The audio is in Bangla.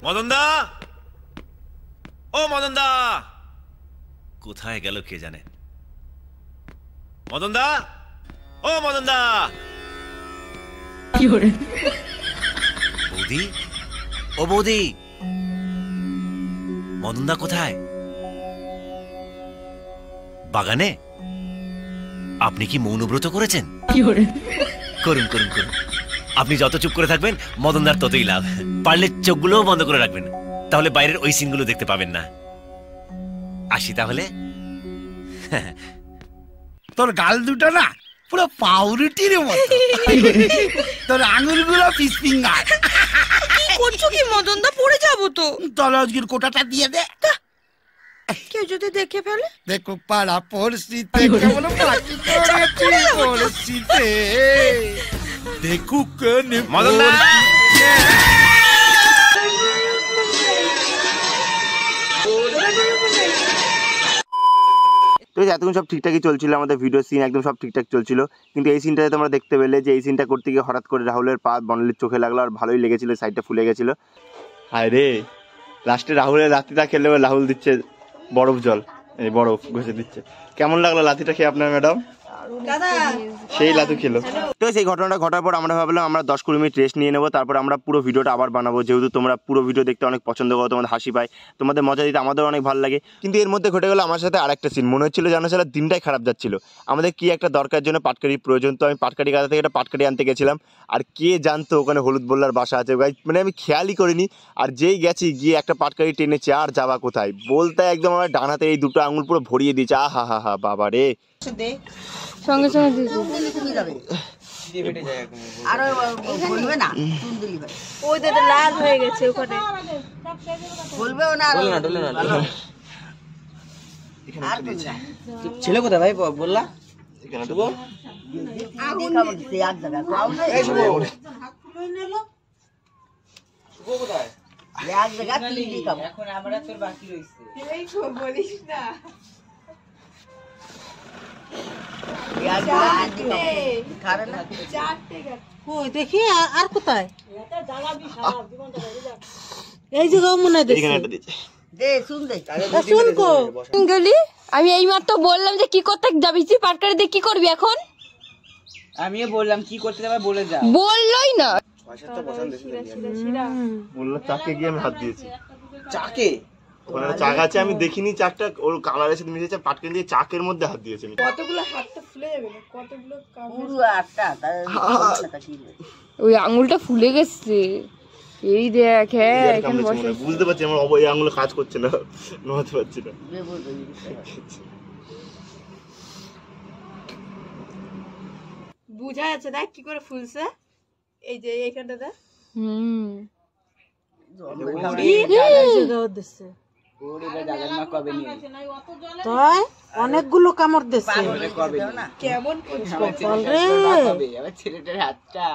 মদনদা, ও মদনদা, কোথায় গেল কে জানে? মদনদা, ও মদনদা। বৌদি, ও বৌদি, মদনদা কোথায়? বাগানে? আপনি কি মৌনব্রত করেছেন? করুন করুন করুন। আপনি যত চুপ করে থাকবেন মদনদার ততই লাভ। পারলে চোখগুলোও বন্ধ করে রাখবেন, তাহলে বাইরের ওই সিনগুলো দেখতে পাবেন না। আসি তাহলে। তোর গাল দুটো না পুরো পাউরুটির মতো, তোর আঙুলগুলো ফিশ ফিঙ্গার। কি করছো কি মদনদা? পড়ে যাবো তো। তাহলে আজকের কোটাটা দিয়ে দে। কেউ যদি দেখে ফেলে? দেখো পাড়া পড়শিতে কেমন পাখি পড়েছে পড়শিতে, দেখুক মদনদা। তো এতক্ষণ সব ঠিকঠাকই চলছিল, আমাদের ভিডিও সিন একদম সব ঠিকঠাক চলছিল, কিন্তু এই সিনটাতে তোমরা দেখতে পেলে যে এই সিনটা করতে গিয়ে হঠাৎ করে রাহুলের পা বনলির চোখে লাগলো, আর ভালোই লেগেছিল, সাইডটা ফুলে গেছিল। হায় রে, লাস্টে রাহুলের লাঠিটা খেলে রাহুল দিচ্ছে বরফ জল, এই বরফ ঘষে দিচ্ছে। কেমন লাগলো লাঠিটা খেয়ে আপনার ম্যাডাম? সেই লাতু খেলো। তো সেই ঘটনাটা ঘটার পর আমরা ভাবলাম আমরা 10-20 মিনিট রেস্ট নিয়ে নেবো, তারপর আমরা পুরো ভিডিওটা আবার বানাবো। যেহেতু তোমরা পুরো ভিডিও দেখতে অনেক পছন্দ করো, তোমাদের হাসি পায়, তোমাদের মজা দিতে আমাদের অনেক ভালো লাগে। কিন্তু এর মধ্যে ঘটে গেলো আমার সাথে আরেকটা সিন। মনে হচ্ছিল জানো সারা দিনটাই খারাপ যাচ্ছিল। আমাদের কি একটা দরকার জন্য পাটকারির প্রয়োজন, তো আমি পাটকারি গাদা থেকে একটা পাটকারি আনতে গেছিলাম। আর কে জানতো ওখানে হলুদ বল্লার বাসা আছে, মানে আমি খেয়ালই করিনি। আর যেই গেছি গিয়ে একটা পাটকারি টেনেছে, আর যাওয়া কোথায় বলতে একদম আমার ডান হাতে এই দুটো আঙুল পুরো ভরিয়ে দিয়েছে। আহা হা হা বাবা রে, সঙ্গে সঙ্গে লাল হয়ে গেছে ওখানে। ছেলে কোথায় ভাই বললা? এখন আমরা তোর বাকি রয়েছে। দেখি আর কোথায় এই যে মনে গেলি? আমি এই মাত্র বললাম যে কি করতে যাবি, পাটকারি দিয়ে কি করবি এখন? আমিও বললাম কি করতে যাবে বলে যা, বললোই না। বললো চাকে গিয়ে আমি হাত দিয়েছি। চাকে? ওখানে চাক আছে, আমি দেখিনি চাকটা, ওর কালারের সাথে মিশেছে, পাটকারি দিয়ে চাকের মধ্যে হাত দিয়েছে। কতগুলো হাতটা ফুলে যাবে না, কতগুলো ওই আঙুলটা ফুলে গেছে। এই দেখ, হ্যাঁ এখানে বসে বুঝতে পারছি আমার এই আঙুলে কাজ করছে না, নড়াতে পারছি না। বুঝা যাচ্ছে দেখ কি করে ফুলছে, এই যে এইখানটা দেখ। অনেকগুলো কামড় দিচ্ছে, কেমন ছেলেটার হাতটা।